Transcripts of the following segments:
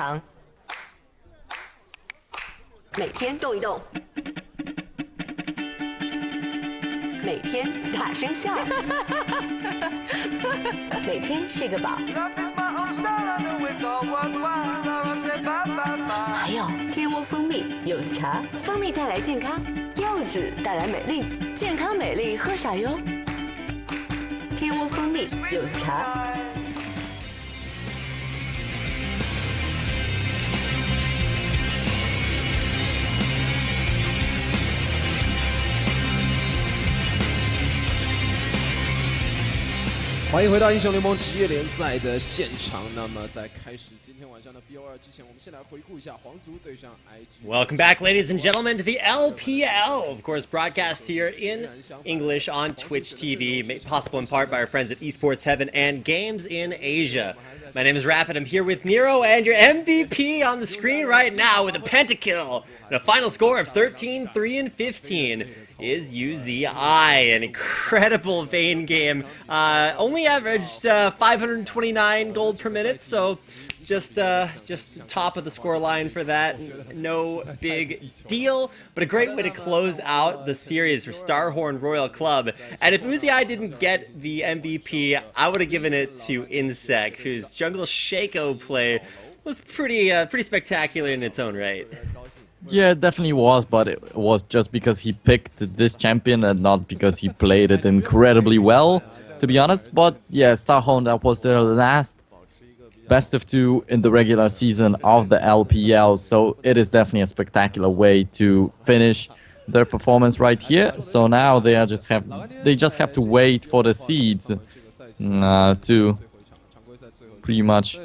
堂，每天动一动，每天大声笑，每天睡个饱。还有天窝蜂蜜柚子茶，蜂蜜带来健康，柚子带来美丽，健康美丽喝洒哟。天窝蜂蜜柚子茶。欢迎回到英雄联盟职业联赛的现场。那么在开始今天晚上的 BO2 之前，我们先来回顾一下皇族对上 IG。 Welcome back, ladies and gentlemen, to the LPL. Of course, broadcast here in English on Twitch TV, made possible in part by our friends at Esports Heaven and Games in Asia. My name is Rapid. I'm here with Nero, and your MVP on the screen right now with a pentakill and a final score of 13-3-15 is UZI. An incredible Vayne game. Only averaged 529 gold per minute, so just top of the score line for that. No big deal, but a great way to close out the series for Starhorn Royal Club. And if UZI didn't get the MVP, I would have given it to Insec, whose jungle Shaco play was pretty spectacular in its own right. Yeah, it definitely was, but it was just because he picked this champion and not because he played it incredibly well, to be honest. But yeah, Starhorn, that was their last best of 2 in the regular season of the LPL, so it is definitely a spectacular way to finish their performance right here. So now they just have to wait for the seeds to pretty much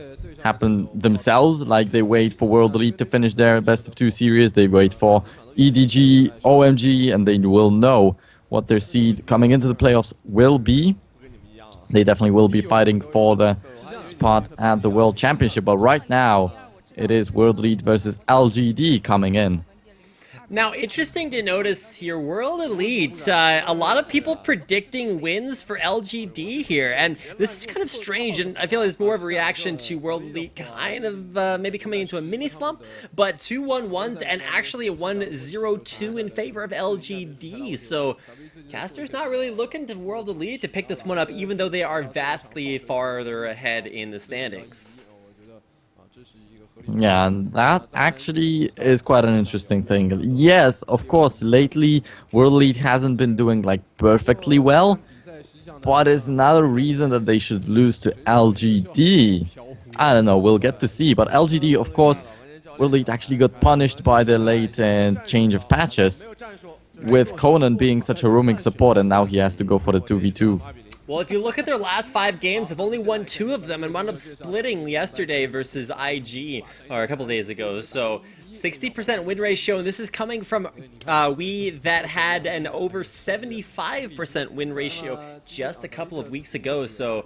happen themselves. Like, they wait for World Elite to finish their best of 2 series, they wait for EDG, OMG, and they will know what their seed coming into the playoffs will be. They definitely will be fighting for the spot at the World Championship, but right now it is World Elite versus LGD coming in. Now, interesting to notice here, World Elite, a lot of people predicting wins for LGD here, and this is kind of strange, and I feel like it's more of a reaction to World Elite kind of maybe coming into a mini slump, but 2-1-1s and actually a 1-0-2 in favor of LGD, so Caster's not really looking to World Elite to pick this one up, even though they are vastly farther ahead in the standings. Yeah, and that actually is quite an interesting thing. Yes, of course, lately World Elite hasn't been doing like perfectly well, but it's not a reason that they should lose to LGD. I don't know, we'll get to see, but LGD, of course, World Elite actually got punished by the late change of patches, with Conan being such a roaming support, and now he has to go for the 2v2. Well, if you look at their last 5 games, they've only won 2 of them and wound up splitting yesterday versus IG, or a couple days ago. So 60% win ratio, and this is coming from we that had an over 75% win ratio just a couple of weeks ago. So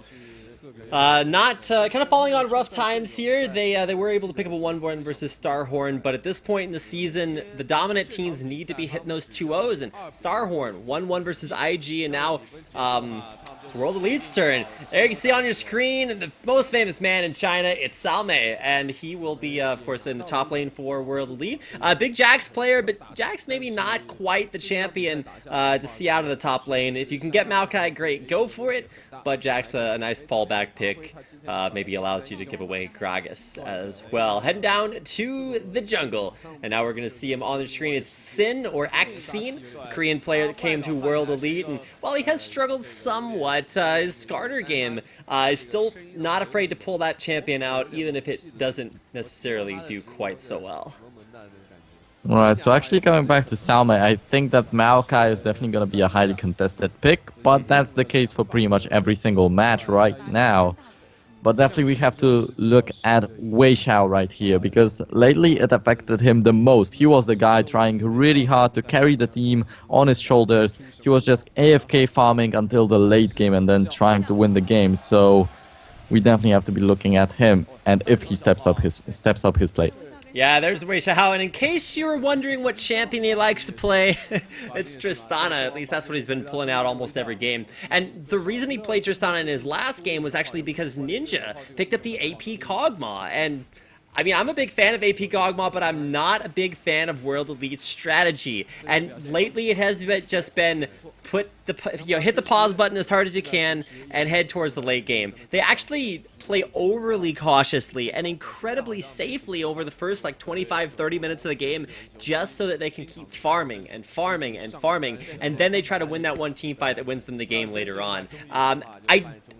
not kind of falling on rough times here. They were able to pick up a 1-1 versus Starhorn, but at this point in the season, the dominant teams need to be hitting those 2-0s, and Starhorn 1-1 versus IG, and now it's World Elite's turn. There you can see on your screen the most famous man in China, it's Salme, and he will be, of course, in the top lane for World Elite. Big Jax player, but Jax maybe not quite the champion to see out of the top lane. If you can get Maokai, great, go for it, but Jax a nice fallback pick, maybe allows you to give away Gragas as well. Heading down to the jungle, and now we're going to see him on the screen. It's Sin, or Act-Sin, a Korean player that came to World Elite, and while he has struggled somewhat, his starter game is still not afraid to pull that champion out, even if it doesn't necessarily do quite so well. Alright, so actually coming back to Salme, I think that Maokai is definitely going to be a highly contested pick, but that's the case for pretty much every single match right now. But definitely we have to look at Wei Xiao right here, because lately it affected him the most. He was the guy trying really hard to carry the team on his shoulders. He was just AFK farming until the late game and then trying to win the game. So we definitely have to be looking at him, and if he steps up his play. Yeah, there's Wei Xiao, and in case you were wondering what champion he likes to play, it's Tristana. At least that's what he's been pulling out almost every game. And the reason he played Tristana in his last game was actually because Ninja picked up the AP Kog'Maw, and I mean, I'm a big fan of AP Gogma, but I'm not a big fan of World Elite's strategy. And lately, it has just been hit the pause button as hard as you can and head towards the late game. They actually play overly cautiously and incredibly safely over the first like 25-30 minutes of the game, just so that they can keep farming and farming and farming, and then they try to win that one team fight that wins them the game later on.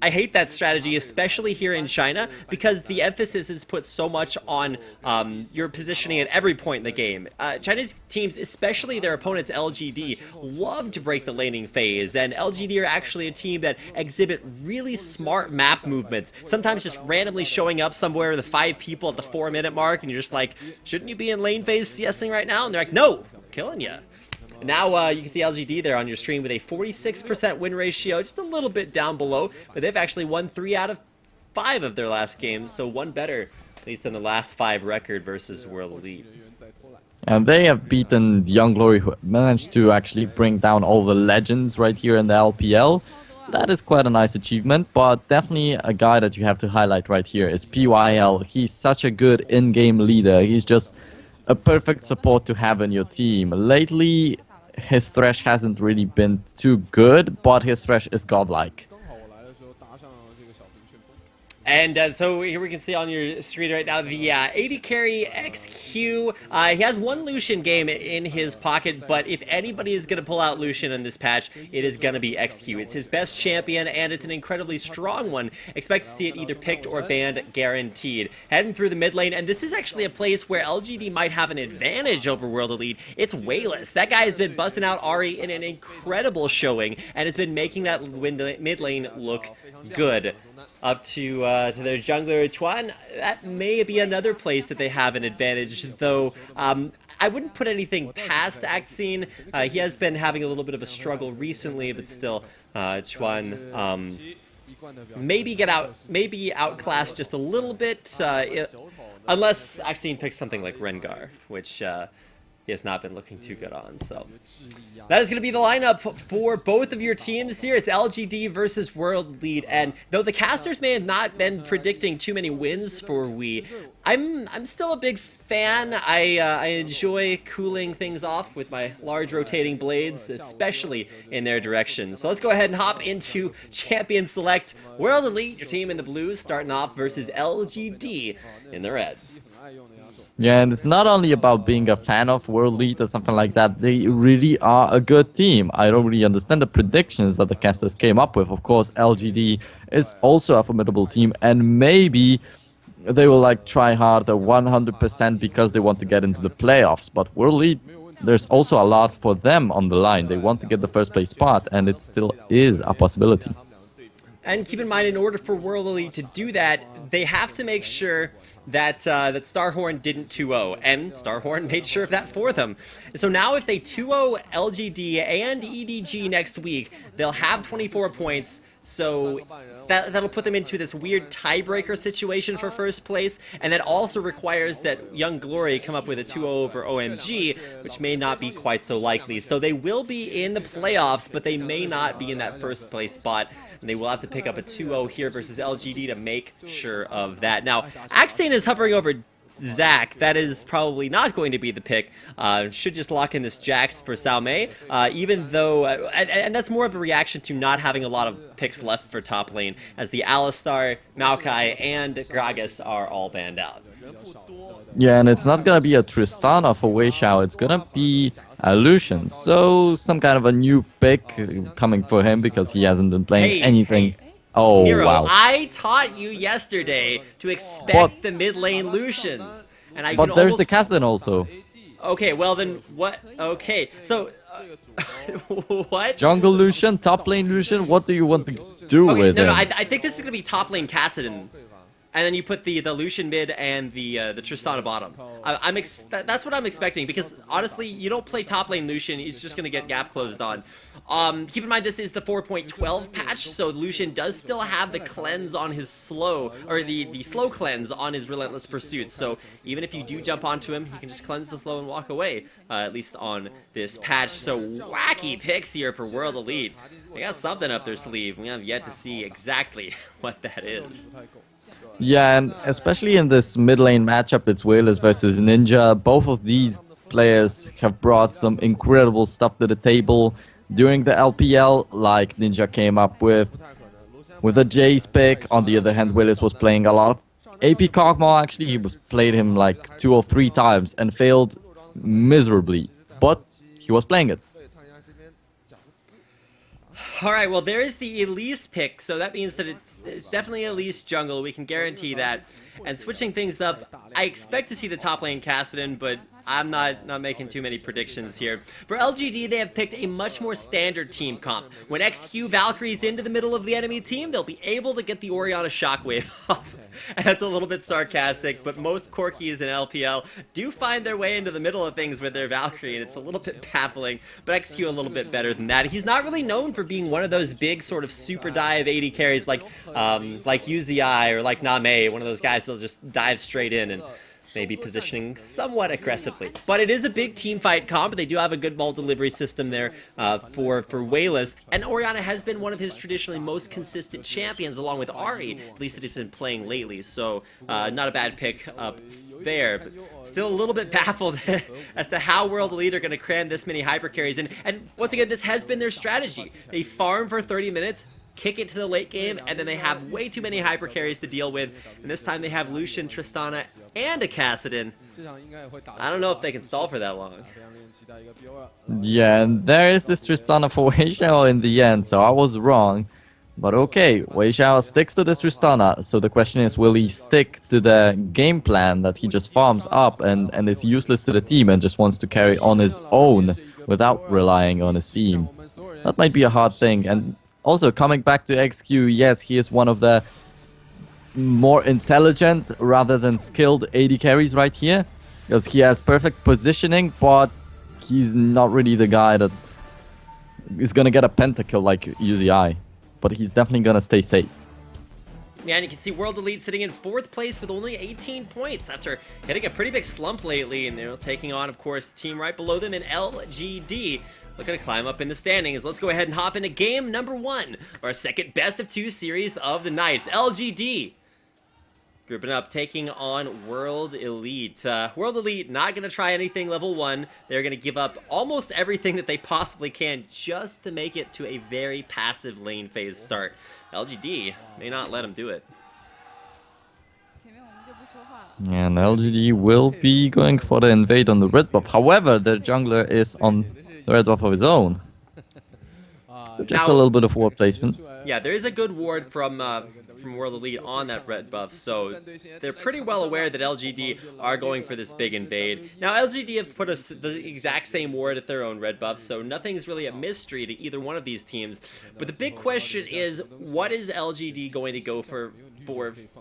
I hate that strategy, especially here in China, because the emphasis is put so much on your positioning at every point in the game. Chinese teams, especially their opponents LGD, love to break the laning phase, and LGD are actually a team that exhibit really smart map movements, sometimes just randomly showing up somewhere with 5 people at the 4-minute mark, and you're just like, shouldn't you be in lane phase CSing right now? And they're like, no, I'm killing you. Now you can see LGD there on your screen with a 46% win ratio, just a little bit down below, but they've actually won 3 out of 5 of their last games, so one better, at least in the last 5 record versus World Elite. And they have beaten Young Glory, who managed to actually bring down all the legends right here in the LPL. That is quite a nice achievement, but definitely a guy that you have to highlight right here is PYL. He's such a good in-game leader. He's just a perfect support to have in your team. Lately, his thresh hasn't really been too good, but his thresh is godlike. And so here we can see on your screen right now the AD carry XQ. He has one Lucian game in his pocket, but if anybody is going to pull out Lucian in this patch, it is going to be XQ. It's his best champion, and it's an incredibly strong one. Expect to see it either picked or banned, guaranteed. Heading through the mid lane, and this is actually a place where LGD might have an advantage over World Elite. It's Wayless. That guy has been busting out Ahri in an incredible showing, and has been making that mid lane look good. Up to their jungler Chuan, that may be another place that they have an advantage, though I wouldn't put anything past Axine. He has been having a little bit of a struggle recently, but still, Chuan maybe outclassed just a little bit, unless Axine picks something like Rengar, which he has not been looking too good on. So that is going to be the lineup for both of your teams here. It's LGD versus World Elite, and though the casters may have not been predicting too many wins for we, I'm still a big fan. I enjoy cooling things off with my large rotating blades, especially in their direction. So let's go ahead and hop into Champion Select. World Elite, your team in the blue, starting off versus LGD in the red. Yeah, and it's not only about being a fan of World Elite or something like that. They really are a good team. I don't really understand the predictions that the casters came up with. Of course, LGD is also a formidable team, and maybe they will like try hard at 100% because they want to get into the playoffs. But World Elite, there's also a lot for them on the line. They want to get the first place spot, and it still is a possibility. And keep in mind, in order for World Elite to do that, they have to make sure that Starhorn didn't 2-0, and Starhorn made sure of that for them. So now if they 2-0 LGD and EDG next week, they'll have 24 points, so that'll put them into this weird tiebreaker situation for first place, and that also requires that Young Glory come up with a 2-0 over OMG, which may not be quite so likely. So they will be in the playoffs, but they may not be in that first place spot. And they will have to pick up a 2-0 here versus LGD to make sure of that. Now, Axane is hovering over Zach. That is probably not going to be the pick. Should just lock in this Jax for Sao Mei, even though, and that's more of a reaction to not having a lot of picks left for top lane, as the Alistar, Maokai, and Gragas are all banned out. Yeah, and it's not gonna be a Tristana for Wei Xiao, it's gonna be a Lucian. So some kind of a new pick coming for him because he hasn't been playing anything. Oh, Hero, wow. I taught you yesterday to expect the mid lane Lucians. And I but there's the Kasdan also. Okay, well then, what? Okay, so, what? Jungle Lucian, top lane Lucian, what do you want to do with him? No, I think this is going to be top lane Kassadin. And then you put the Lucian mid and the Tristana bottom. That's what I'm expecting, because honestly, you don't play top lane Lucian, he's just gonna get gap closed on. Keep in mind this is the 4.12 patch, so Lucian does still have the cleanse on his slow, or the slow cleanse on his Relentless Pursuit. So even if you do jump onto him, he can just cleanse the slow and walk away, at least on this patch. So wacky picks here for World Elite. They got something up their sleeve. We have yet to see exactly what that is. Yeah, and especially in this mid lane matchup, it's Whalers versus Ninja. Both of these players have brought some incredible stuff to the table during the LPL, like Ninja came up with a Jace pick. On the other hand, Willis was playing a lot of AP Kog'Maw. Actually, he played him like 2 or 3 times and failed miserably, but he was playing it. Alright, well there is the Elise pick, so that means that it's definitely Elise jungle, we can guarantee that. And switching things up, I expect to see the top lane Kassadin, but I'm not making too many predictions here. For LGD, they have picked a much more standard team comp. When XQ Valkyrie's into the middle of the enemy team, they'll be able to get the Orianna Shockwave off. And that's a little bit sarcastic, but most Corkis in LPL do find their way into the middle of things with their Valkyrie, and it's a little bit baffling, but XQ a little bit better than that. He's not really known for being one of those big sort of super dive 80 carries like UZI or like Name, one of those guys that'll just dive straight in and maybe positioning somewhat aggressively. But it is a big team fight comp. They do have a good ball delivery system there for Wayless. And Orianna has been one of his traditionally most consistent champions along with Ahri, at least that he's been playing lately. So not a bad pick up there, but still a little bit baffled as to how World Elite are going to cram this many hyper carries in. And once again, this has been their strategy. They farm for 30 minutes, kick it to the late game, and then they have way too many hyper carries to deal with. And this time they have Lucian, Tristana, and a Kassadin. I don't know if they can stall for that long. Yeah, and there is this Tristana for Weixiao in the end, so I was wrong. But okay, Weixiao sticks to this Tristana, so the question is, will he stick to the game plan that he just farms up and is useless to the team and just wants to carry on his own without relying on his team? That might be a hard thing. And also, coming back to XQ, yes, he is one of the more intelligent rather than skilled AD carries right here, because he has perfect positioning, but he's not really the guy that is gonna get a pentakill like UZI, but he's definitely gonna stay safe. Yeah, and you can see World Elite sitting in 4th place with only 18 points after hitting a pretty big slump lately, and they're taking on, of course, the team right below them in LGD. Looking to climb up in the standings. Let's go ahead and hop into game number 1, our second best of 2 series of the night. It's LGD grouping up, taking on World Elite. World Elite not going to try anything level 1. They're going to give up almost everything that they possibly can just to make it to a very passive lane phase start. LGD may not let them do it. And LGD will be going for the invade on the red buff. However, their jungler is on the red buff of his own. So just a little bit of ward placement. Yeah, there is a good ward from World Elite on that red buff, so they're pretty well aware that LGD are going for this big invade. Now, LGD have put us the exact same ward at their own red buff, so nothing's really a mystery to either one of these teams. But the big question is, what is LGD going to go for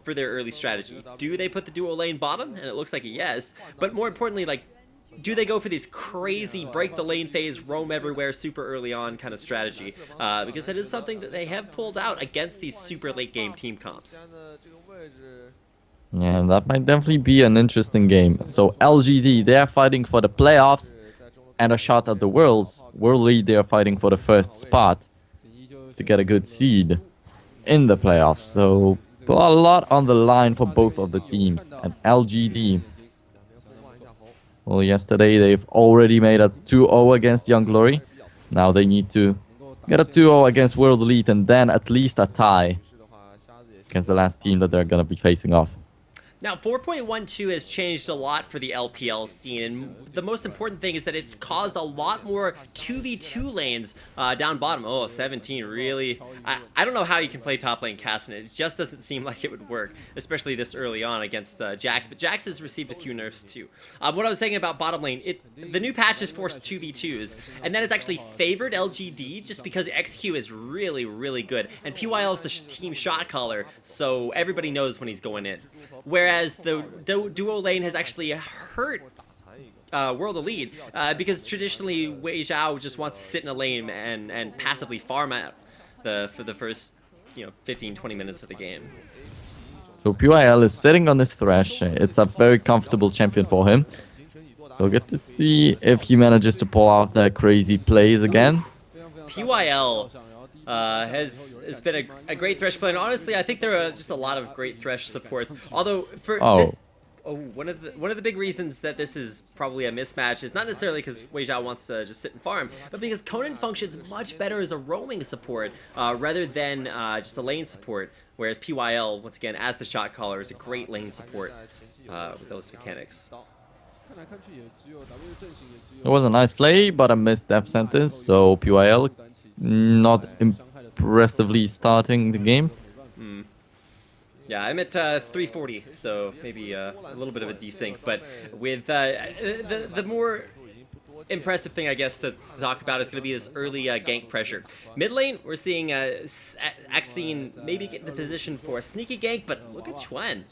their early strategy? Do they put the duo lane bottom? And it looks like a yes. But more importantly, like, do they go for this crazy break the lane phase, roam everywhere super early on kind of strategy? Because that is something that they have pulled out against these super late game team comps. Yeah, that might definitely be an interesting game. So LGD, they are fighting for the playoffs and a shot at the Worlds. World League, they are fighting for the first spot to get a good seed in the playoffs. So a lot on the line for both of the teams. And LGD, well, yesterday they've already made a 2-0 against Young Glory. Now they need to get a 2-0 against World Elite and then at least a tie against the last team that they're going to be facing off. Now, 4.12 has changed a lot for the LPL scene, and the most important thing is that it's caused a lot more 2v2 lanes down bottom. Oh, 17, really? I don't know how you can play top lane Kassadin. It just doesn't seem like it would work, especially this early on against Jax, but Jax has received a few nerfs too. What I was saying about bottom lane, the new patch has forced 2v2s, and that has actually favored LGD just because XQ is really, really good, and PYL is the team shot caller, so everybody knows when he's going in. Whereas the duo lane has actually hurt World Elite because traditionally Wei Zhao just wants to sit in a lane and passively farm out for the first 15-20 minutes of the game. So PYL is sitting on this Thresh. It's a very comfortable champion for him. So we'll get to see if he manages to pull off the crazy plays again. PYL has been a great Thresh player. And honestly, I think there are just a lot of great Thresh supports. Although for this, one of the big reasons that this is probably a mismatch is not necessarily because Wei Xiao wants to just sit and farm, but because Conan functions much better as a roaming support rather than just a lane support. Whereas PYL, once again, as the shot caller, is a great lane support with those mechanics. It was a nice play, but a missed death sentence, so PYL not impressively starting the game. Yeah, I'm at 340, so maybe a little bit of a desync, but with the more impressive thing, I guess, to talk about is going to be this early gank pressure. Mid lane, we're seeing Axine maybe get into position for a sneaky gank, but look at Chuen.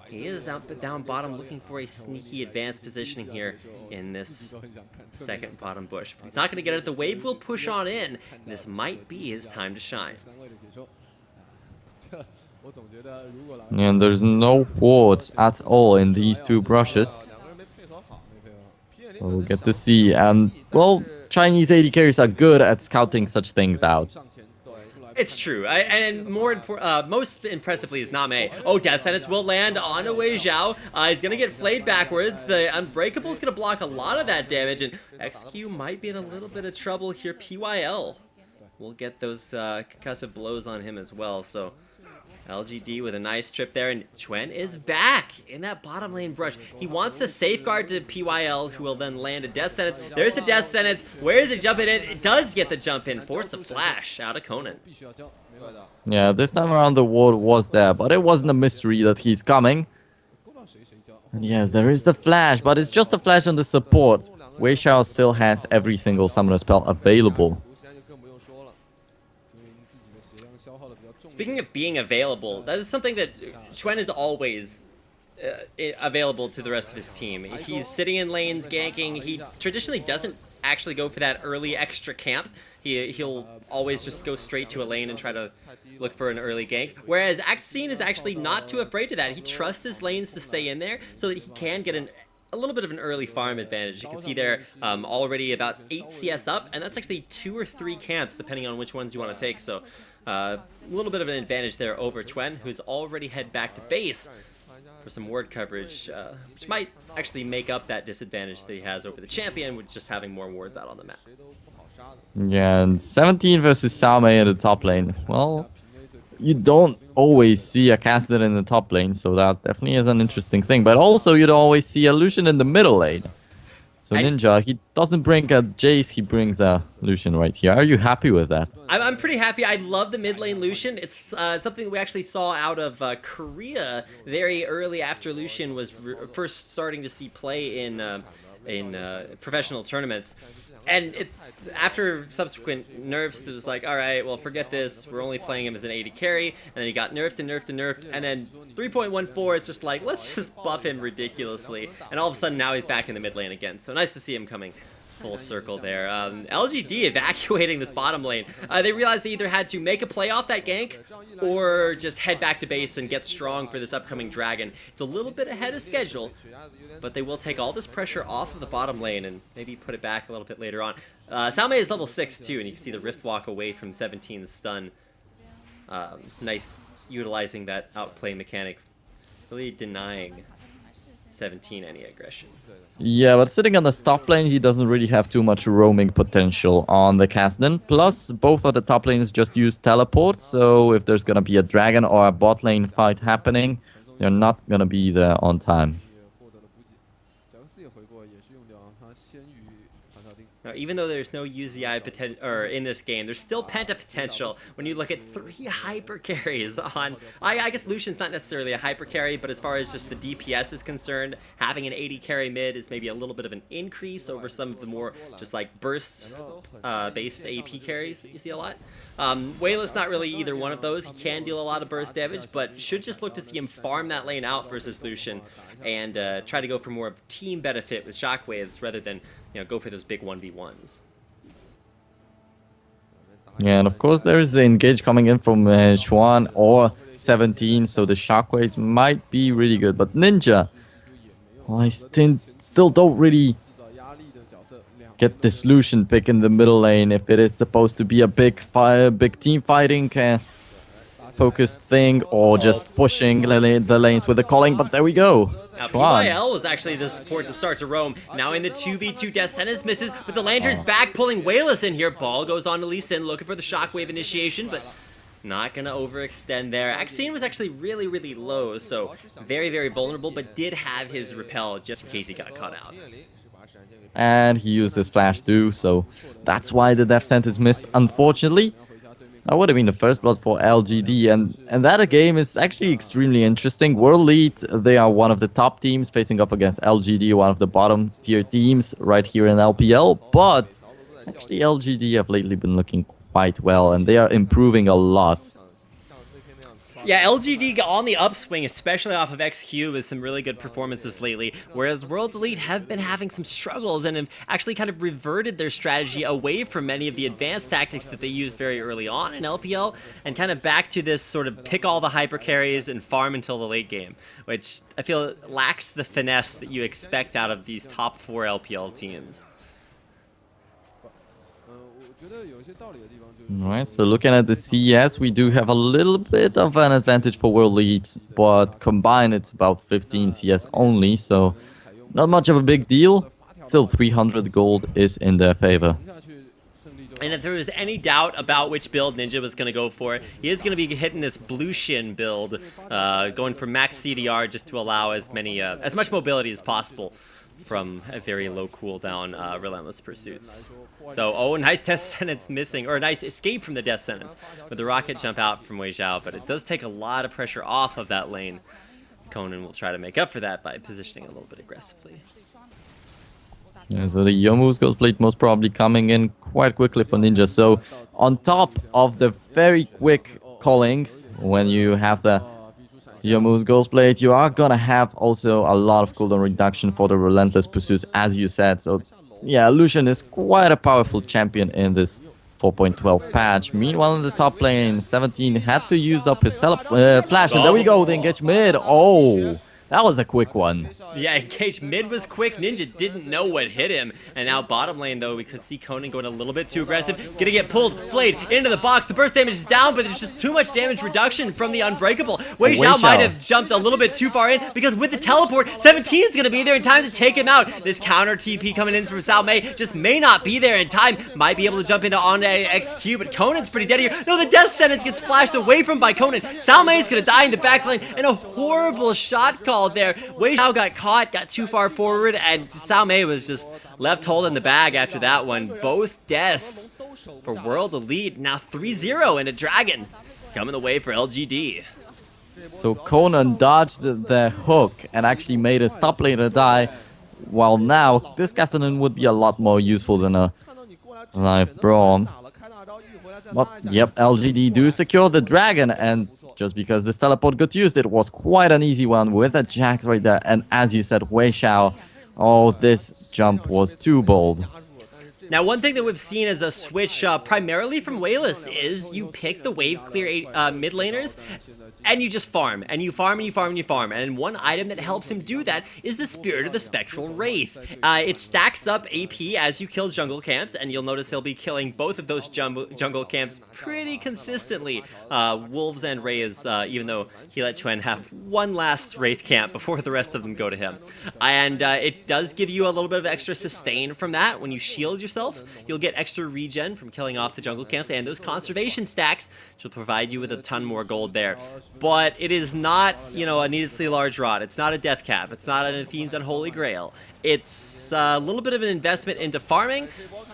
He is down bottom looking for a sneaky advanced positioning here in this second bottom bush. But he's not going to get it. The wave will push on in. This might be his time to shine. And there's no wards at all in these two brushes. We'll get to see. And, well, Chinese AD carries are good at scouting such things out. It's true, and most impressively is Name. Oh, Death Sentence will land on a Wei Xiao. He's going to get flayed backwards. The Unbreakable is going to block a lot of that damage, and XQ might be in a little bit of trouble here. PYL will get those concussive blows on him as well, so LGD with a nice trip there, and Chuen is back in that bottom lane brush. He wants the safeguard to PYL, who will then land a Death Sentence. There's the Death Sentence. Where is it jumping in? It does get the jump in. Force the flash out of Conan. Yeah, this time around the ward was there, but it wasn't a mystery that he's coming. And yes, there is the flash, but it's just a flash on the support. Wei Xiao still has every single summoner spell available. Speaking of being available, that is something that Chuen is always available to the rest of his team. He's sitting in lanes, ganking. He traditionally doesn't actually go for that early extra camp. He'll always just go straight to a lane and try to look for an early gank. Whereas Axine is actually not too afraid of that. He trusts his lanes to stay in there so that he can get a little bit of an early farm advantage. You can see there already about 8 CS up, and that's actually 2 or 3 camps depending on which ones you want to take. So a little bit of an advantage there over Chuen, who's already head back to base for some ward coverage, which might actually make up that disadvantage that he has over the champion with just having more wards out on the map. Yeah, and 17 versus Xiaomei in the top lane. Well, you don't always see a Cassidy in the top lane, so that definitely is an interesting thing. But also, you don't always see a Lucian in the middle lane. So Ninja, he doesn't bring a Jace, he brings a Lucian right here. Are you happy with that? I'm pretty happy. I love the mid lane Lucian. It's something we actually saw out of Korea very early after Lucian was first starting to see play in professional tournaments. And after subsequent nerfs, it was like, all right, well, forget this. We're only playing him as an AD carry. And then he got nerfed and nerfed and nerfed. And then 3.14, it's just like, let's just buff him ridiculously. And all of a sudden, now he's back in the mid lane again. So nice to see him coming full circle there. LGD evacuating this bottom lane. They realized they either had to make a play off that gank or just head back to base and get strong for this upcoming dragon. It's a little bit ahead of schedule, but they will take all this pressure off of the bottom lane and maybe put it back a little bit later on. Xiaomei is level 6 too, and you can see the Rift Walk away from 17's stun. Nice utilizing that outplay mechanic, really denying 17 any aggression. Yeah, but sitting on the top lane, he doesn't really have too much roaming potential on the Kasdan. Plus, both of the top lanes just use teleport, so if there's gonna be a dragon or a bot lane fight happening, they're not gonna be there on time. Now, even though there's no UZI potential in this game, there's still penta potential when you look at 3 hyper carries on. I guess Lucian's not necessarily a hyper carry, but as far as just the DPS is concerned, having an 80 carry mid is maybe a little bit of an increase over some of the more just like burst based AP carries that you see a lot. Wayla's not really either one of those. He can deal a lot of burst damage, but should just look to see him farm that lane out versus Lucian and try to go for more of team benefit with shockwaves rather than go for those big 1v1s. Yeah, and of course there is the engage coming in from Xuan or 17, so the shockwaves might be really good. But Ninja, well, I still don't really get this Lucian pick in the middle lane if it is supposed to be a big team fighting focused thing, or just pushing the lanes with the calling. But there we go. Now, Chuan. PYL was actually the support to start to roam. Now in the 2v2, Death Sentence misses with the Lanterns back, pulling Wayless in here. Ball goes on to Lee Sin, looking for the Shockwave initiation, but not gonna overextend there. Axine was actually really, really low, so very, very vulnerable, but did have his repel just in case he got caught out. And he used his flash too, so that's why the Death Sentence missed, unfortunately. That would have been the first blood for LGD, and that game is actually extremely interesting. World Lead, they are one of the top teams facing off against LGD, one of the bottom tier teams right here in LPL, but actually LGD have lately been looking quite well, and they are improving a lot. Yeah, LGD on the upswing, especially off of XQ, with some really good performances lately, whereas World Elite have been having some struggles and have actually kind of reverted their strategy away from many of the advanced tactics that they used very early on in LPL, and kind of back to this sort of pick all the hyper carries and farm until the late game, which I feel lacks the finesse that you expect out of these top 4 LPL teams. Alright, so looking at the CS, we do have a little bit of an advantage for World Leads, but combined it's about 15 CS only, so not much of a big deal. Still 300 gold is in their favor. And if there was any doubt about which build Ninja was going to go for, he is going to be hitting this Blue Shin build, going for max CDR just to allow as much mobility as possible from a very low cooldown Relentless Pursuits. So, oh, nice Death Sentence missing, or a nice escape from the Death Sentence with the rocket jump out from Wei Zhao, but it does take a lot of pressure off of that lane. Conan will try to make up for that by positioning a little bit aggressively. Yeah, so the Youmuu's Ghostblade most probably coming in quite quickly for Ninja. So on top of the very quick callings, when you have the Youmuu's Ghostblade, you are gonna have also a lot of cooldown reduction for the Relentless Pursuits, as you said. So yeah, Lucian is quite a powerful champion in this 4.12 patch. Meanwhile, in the top lane, 17 had to use up his flash, and there we go, the engage mid. Oh, that was a quick one. Yeah, engage mid was quick. Ninja didn't know what hit him. And now bottom lane, though, we could see Conan going a little bit too aggressive. He's going to get pulled, flayed into the box. The burst damage is down, but there's just too much damage reduction from the Unbreakable. Wei Zhao might have jumped a little bit too far in, because with the teleport, 17 is going to be there in time to take him out. This counter TP coming in from Sao Mei just may not be there in time. Might be able to jump into on XQ, but Conan's pretty dead here. No, the Death Sentence gets flashed away from by Conan. Sao Mei is going to die in the back lane, and a horrible shot call there. Wei Zhao got caught, got too far forward, and Sao Mei was just left holding the bag after that one. Both deaths for World Elite. Now 3-0 and a Dragon coming away for LGD. So Conan dodged the hook and actually made his top laner die, while now this Gaston would be a lot more useful than a live Braum. But yep, LGD do secure the Dragon, and just because this teleport got used, it was quite an easy one with a Jax right there. And as you said, Wei Zhao, oh, this jump was too bold. Now, one thing that we've seen as a switch primarily from Wayless is you pick the wave clear mid laners and you just farm, and you farm, and you farm, and you farm. And one item that helps him do that is the Spirit of the Spectral Wraith. It stacks up AP as you kill jungle camps, and you'll notice he'll be killing both of those jungle camps pretty consistently. Wolves and Wraiths, even though he let Chuan have one last Wraith camp before the rest of them go to him. And it does give you a little bit of extra sustain from that. When you shield yourself, you'll get extra regen from killing off the jungle camps, and those conservation stacks will provide you with a ton more gold there. But it is not, you know, a needlessly large rod. It's not a death cap. It's not an Athene's Unholy Grail. It's a little bit of an investment into farming,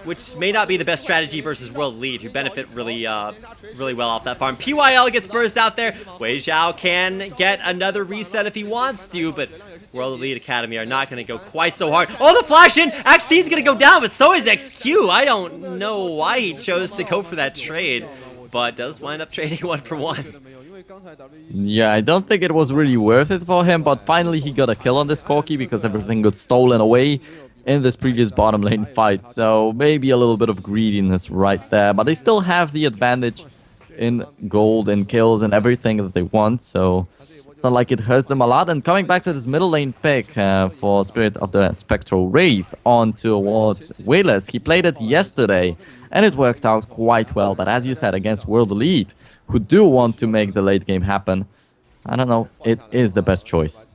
which may not be the best strategy versus World Elite, who benefit really well off that farm. PYL gets burst out there. Wei Zhao can get another reset if he wants to, but World Elite Academy are not going to go quite so hard. Oh, the flash in! Axine's going to go down, but so is XQ. I don't know why he chose to go for that trade, but does wind up trading 1-for-1. Yeah, I don't think it was really worth it for him, but finally he got a kill on this Corki because everything got stolen away in this previous bottom lane fight. So maybe a little bit of greediness right there, but they still have the advantage in gold and kills and everything that they want. So It's not like it hurts them a lot. And coming back to this middle lane pick for Spirit of the Spectral Wraith on towards Wayless. He played it yesterday and it worked out quite well. But as you said, against World Elite, who do want to make the late game happen, I don't know, it is the best choice.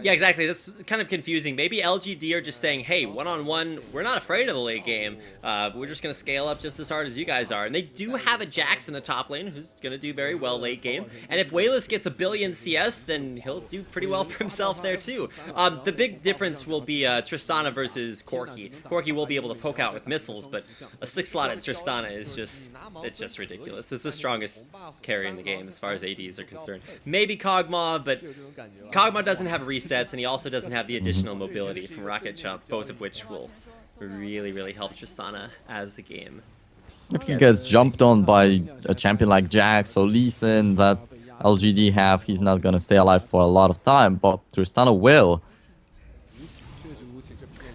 Yeah, exactly. This is kind of confusing. Maybe LGD are just saying, hey, one-on-one, we're not afraid of the late game. We're just going to scale up just as hard as you guys are. And they do have a Jax in the top lane who's going to do very well late game. And if Wayless gets a billion CS, then he'll do pretty well for himself there too. The big difference will be Tristana versus Corki. Corki will be able to poke out with missiles, but a 6-slotted Tristana is it's just ridiculous. It's the strongest carry in the game as far as ADs are concerned. Maybe Kog'Maw, but Kog'Maw doesn't have a reset. And he also doesn't have the additional mobility from Rocket Jump, both of which will really help Tristana as the game. If he gets jumped on by a champion like Jax or Lee Sin that LGD have, he's not gonna stay alive for a lot of time, but Tristana will.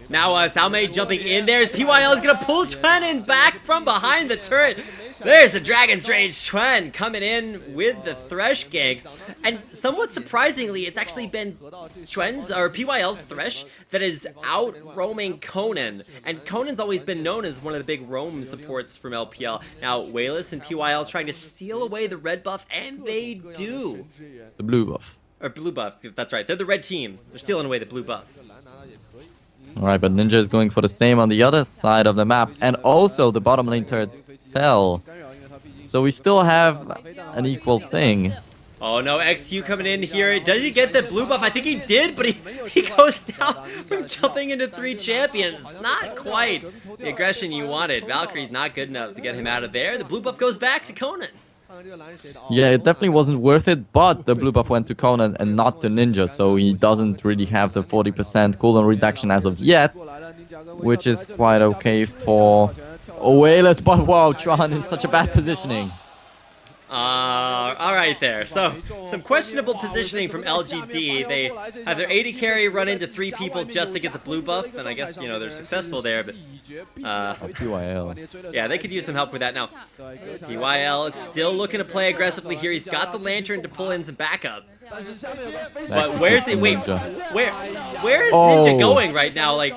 Now Salmei jumping in there as PYL is gonna pull Chuen in back from behind the turret. There's the Dragon's Rage Chuen coming in with the Thresh gank. And somewhat surprisingly, it's actually been Chuen's or PYL's Thresh that is out roaming Conan. And Conan's always been known as one of the big roam supports from LPL. Now Wayless and PYL trying to steal away the red buff, and they do. The blue buff. Or blue buff, that's right. They're the red team. They're stealing away the blue buff. Alright, but Ninja is going for the same on the other side of the map. And also the bottom lane turret fell. So we still have an equal thing. Oh no, XQ coming in here. Does he get the blue buff? I think he did, but he goes down from jumping into 3 champions. Not quite the aggression you wanted. Valkyrie's not good enough to get him out of there. The blue buff goes back to Conan. Yeah, it definitely wasn't worth it, but the blue buff went to Conan and not to Ninja, so he doesn't really have the 40% cooldown reduction as of yet, which is quite okay for Wayless, but wow, Tron in such a bad positioning. Alright there. So, some questionable positioning from LGD. They have their AD carry run into 3 people just to get the blue buff, and I guess, you know, they're successful there, but... PYL. Yeah, they could use some help with that. Now, PYL is still looking to play aggressively here. He's got the Lantern to pull in some backup. But where's the... Wait, where is Ninja going right now? Like,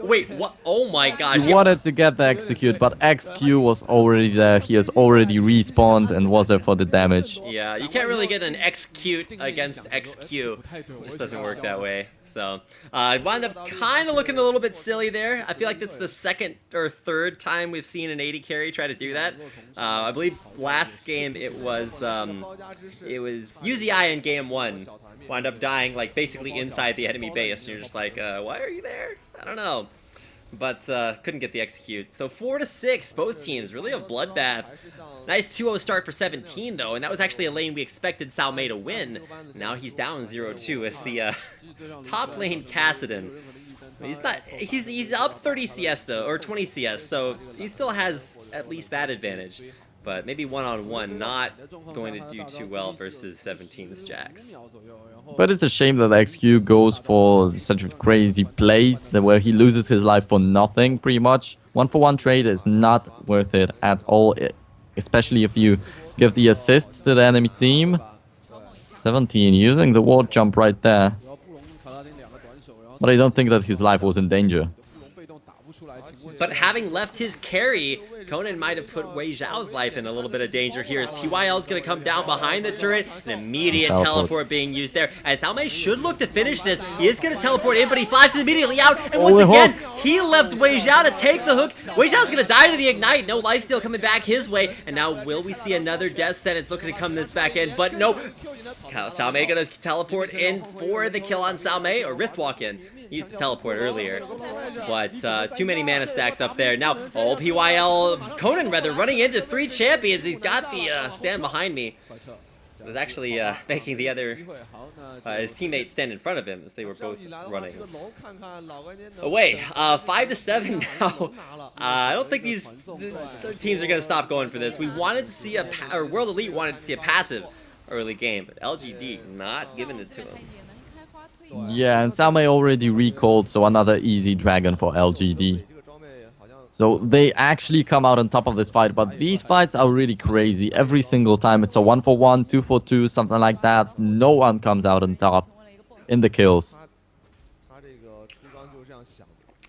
wait, what? Oh my gosh. He wanted to get the execute, but XQ was already there. He has already respawned and was there for the damage. Yeah, you can't really get an execute against XQ. It just doesn't work that way. So, it wound up kind of looking a little bit silly there. I feel like that's the second or third time we've seen an AD carry try to do that. I believe last game it was UZI in game 1. Wound up dying like basically inside the enemy base. And you're just like, why are you there? I don't know. But couldn't get the execute. So 4-6, both teams. Really a bloodbath. Nice 2-0 start for 17 though, and that was actually a lane we expected Salmei to win. Now he's down 0-2 as the top lane Kassadin. He's up 30 CS though, or 20 CS, so he still has at least that advantage. But maybe one-on-one, not going to do too well versus 17's Jax. But it's a shame that XQ goes for such a crazy plays where he loses his life for nothing, pretty much. 1-for-1 trade is not worth it at all, especially if you give the assists to the enemy team. 17 using the ward jump right there. But I don't think that his life was in danger. But having left his carry, Conan might have put Wei Zhao's life in a little bit of danger here as PYL is going to come down behind the turret. An immediate teleport being used there. And Salmei should look to finish this. He is going to teleport in, but he flashes immediately out. And once again, he left Wei Zhao to take the hook. Wei Zhao's going to die to the Ignite. No lifesteal coming back his way. And now will we see another death sentence looking to come this back end? But no. Salmei going to teleport in for the kill on Salmei, or Rift walk in. He used to teleport earlier, but too many mana stacks up there. Now, PYL, Conan rather, running into 3 champions. He's got the stand behind me. Was actually making the other, his teammate stand in front of him as they were both running away. 5-7 now. I don't think these teams are going to stop going for this. We wanted to see or World Elite wanted to see a passive early game, but LGD not giving it to him. Yeah, and Salmei already recalled, so another easy dragon for LGD. So they actually come out on top of this fight, but these fights are really crazy. Every single time it's a 1-for-1, 2-for-2, something like that. No one comes out on top in the kills.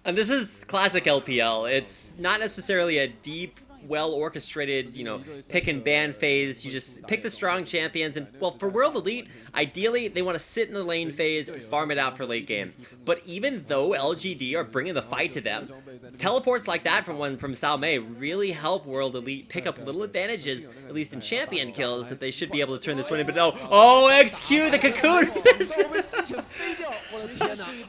And this is classic LPL. It's not necessarily a deep, well-orchestrated, you know, pick and ban phase. You just pick the strong champions, and, well, for World Elite, ideally, they want to sit in the lane phase and farm it out for late game. But even though LGD are bringing the fight to them, teleports like that from Salmei really help World Elite pick up little advantages, at least in champion kills, that they should be able to turn this one in. But no, oh, XQ, the cocoon!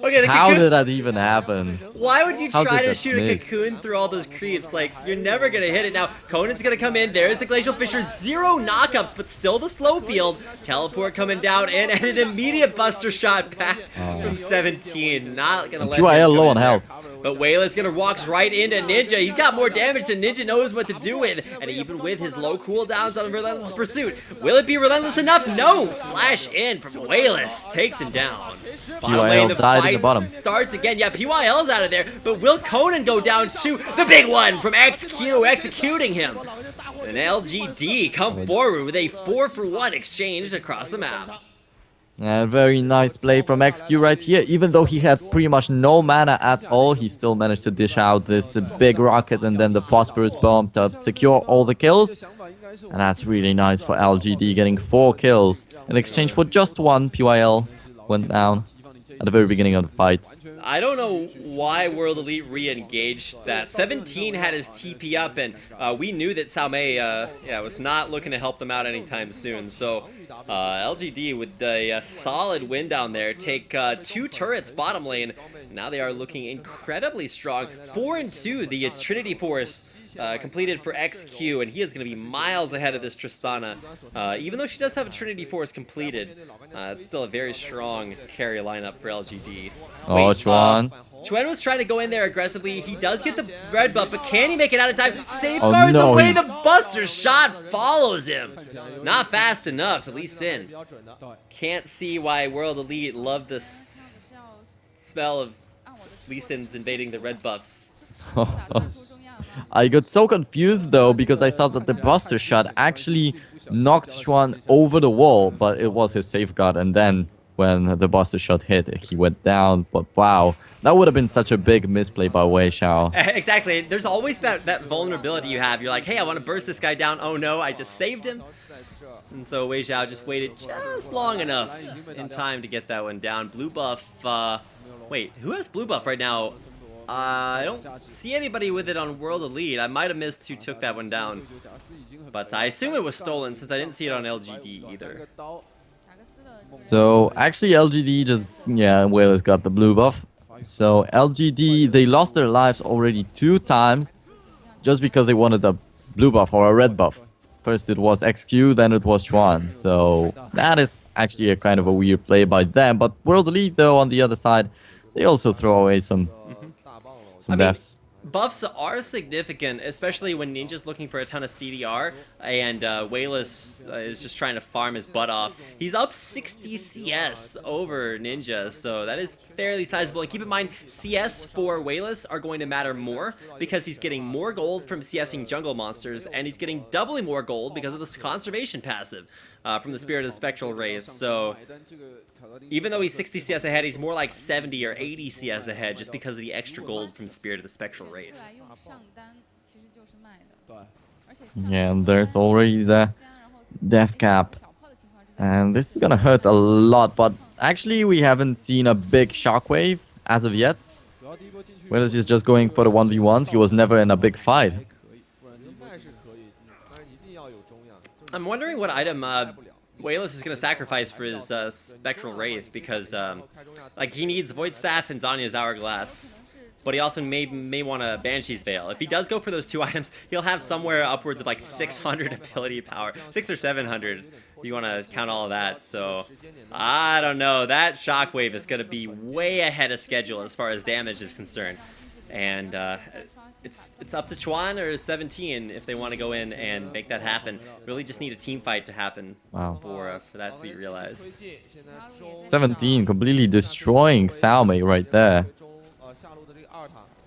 Okay, the How cocoon. did that even happen? Why would you How try did to that shoot a miss? cocoon through all those creeps? Like, you're never gonna hit it. Now, Conan's gonna come in. There's the Glacial Fissure. 0 knockups, but still the slow field. Teleport coming down in, and an immediate buster shot back from 17. Not gonna let him QIL come low in on there. health. But Wayla's gonna walks right into Ninja. He's got more damage than Ninja knows what to do with. And even with his low cooldowns on Relentless Pursuit, will it be relentless enough? No! Flash in from Wayless. Takes him down. Bottom lane, the died in fight the bottom. starts again. Yeah, PYL's out of there. But will Conan go down to the big one from XQ, executing him? And LGD come forward with a 4-for-1 exchange across the map. And very nice play from XQ right here. Even though he had pretty much no mana at all, he still managed to dish out this big rocket and then the phosphorus bomb to secure all the kills. And that's really nice for LGD, getting 4 kills in exchange for just 1. PYL went down at the very beginning of the fight. I don't know why World Elite re-engaged that. 17 had his TP up, and we knew that Salmei was not looking to help them out anytime soon. So LGD with a solid win down there take 2 turrets bottom lane. Now they are looking incredibly strong. 4-2, the Trinity Force completed for XQ, and he is going to be miles ahead of this Tristana. Even though she does have a Trinity Force completed, it's still a very strong carry lineup for LGD. Oh, Chuan. Chuan was trying to go in there aggressively. He does get the red buff, but can he make it out in time? Safeguards no, away. he- The buster shot follows him. Not fast enough to Lee Sin. Can't see why World Elite love the smell of Lee Sin's invading the red buffs. I got so confused though because I thought that the buster shot actually knocked Chuan over the wall, but it was his safeguard, and then when the buster shot hit, he went down. But wow, that would have been such a big misplay by Wei Xiao. Exactly. There's always that vulnerability you have. You're like, hey, I want to burst this guy down. Oh no, I just saved him. And so Wei Xiao just waited just long enough in time to get that one down. Blue buff, wait, who has blue buff right now? I don't see anybody with it on World Elite. I might have missed who took that one down. But I assume it was stolen since I didn't see it on LGD either. So actually LGD just, Whalers got the blue buff. So LGD, they lost their lives already 2 times just because they wanted a blue buff or a red buff. First it was XQ, then it was Chuan. So that is actually a kind of a weird play by them. But World Elite though, on the other side, they also throw away some deaths. Buffs are significant, especially when Ninja's looking for a ton of CDR and Wayless is just trying to farm his butt off. He's up 60 CS over Ninja, so that is fairly sizable. And keep in mind, CS for Wayless are going to matter more because he's getting more gold from CSing jungle monsters, and he's getting doubly more gold because of this conservation passive from the Spirit of the Spectral Wraith. So even though he's 60 CS ahead, he's more like 70 or 80 CS ahead just because of the extra gold from Spirit of the Spectral Wraith. Yeah, and there's already the death cap. And this is gonna hurt a lot, but actually we haven't seen a big shockwave as of yet. Whereas he's just going for the 1v1s, he was never in a big fight. I'm wondering what item Wayless is going to sacrifice for his Spectral Wraith, because like he needs Void Staff and Zanya's Hourglass, but he also may want a Banshee's Veil. If he does go for those 2 items, he'll have somewhere upwards of like 600 ability power, 600 or 700 if you want to count all of that. So I don't know, that Shockwave is going to be way ahead of schedule as far as damage is concerned, and it's up to Chuan or 17 if they want to go in and make that happen. Really just need a team fight to happen for that to be realized. 17 completely destroying Salmei right there.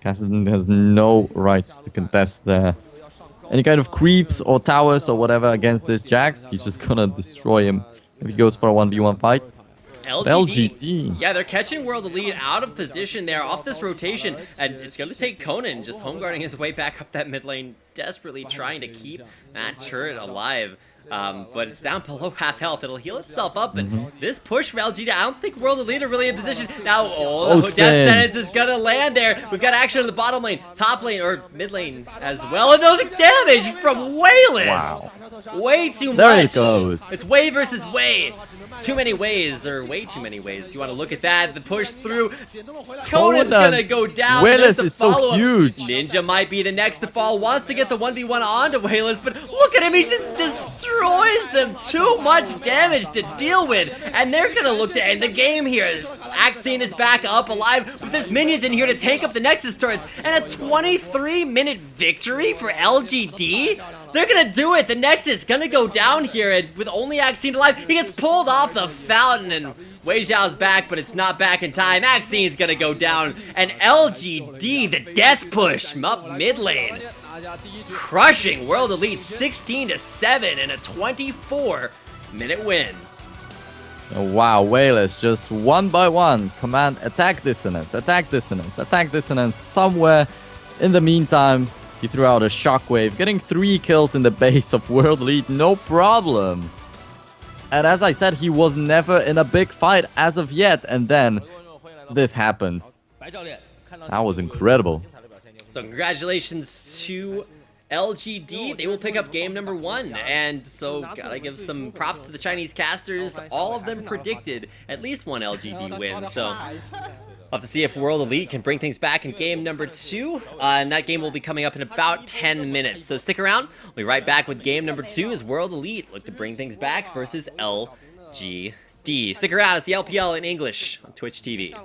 Cassidy has no rights to contest any kind of creeps or towers or whatever against this Jax. He's just gonna destroy him if he goes for a 1v1 fight. LGD. Yeah, they're catching World Elite out of position there off this rotation, and it's going to take Conan just home guarding his way back up that mid lane, desperately trying to keep that turret alive. But it's down below half health. It'll heal itself up, but this push for LGD, I don't think World Elite are really in position. Now, Death Sentence is going to land there. We've got action in the bottom lane, top lane, or mid lane as well. And the damage from Wayless. Wow. Way too much. There it goes. It's way versus way. Too many ways, or way too many ways. If you want to look at that, the push through. Conan's gonna go down. Wayless is so huge. Ninja might be the next to fall. Wants to get the 1v1 onto Wayless, but look at him. He just destroys them. Too much damage to deal with. And they're gonna look to end the game here. Axine is back up alive, but there's minions in here to tank up the Nexus turrets. And a 23-minute victory for LGD? They're gonna do it. The Nexus gonna go down here, and with only Axine alive, he gets pulled off the fountain, and Wei Zhao's back, but it's not back in time. Axine's gonna go down, and LGD, the death push, up mid lane, crushing World Elite 16-7 in a 24-minute win. Oh, wow, Wayless just one by one. Command attack dissonance, attack dissonance, attack dissonance. Somewhere in the meantime, he threw out a shockwave, getting 3 kills in the base of World Elite, no problem. And as I said, he was never in a big fight as of yet, and then this happens. That was incredible. So congratulations to LGD. They will pick up game number 1, and so gotta give some props to the Chinese casters. All of them predicted at least one LGD win, so we'll have to see if World Elite can bring things back in game number 2, and that game will be coming up in about 10 minutes. So stick around. We'll be right back with game number 2 as World Elite look to bring things back versus LGD. Stick around. It's the LPL in English on Twitch TV.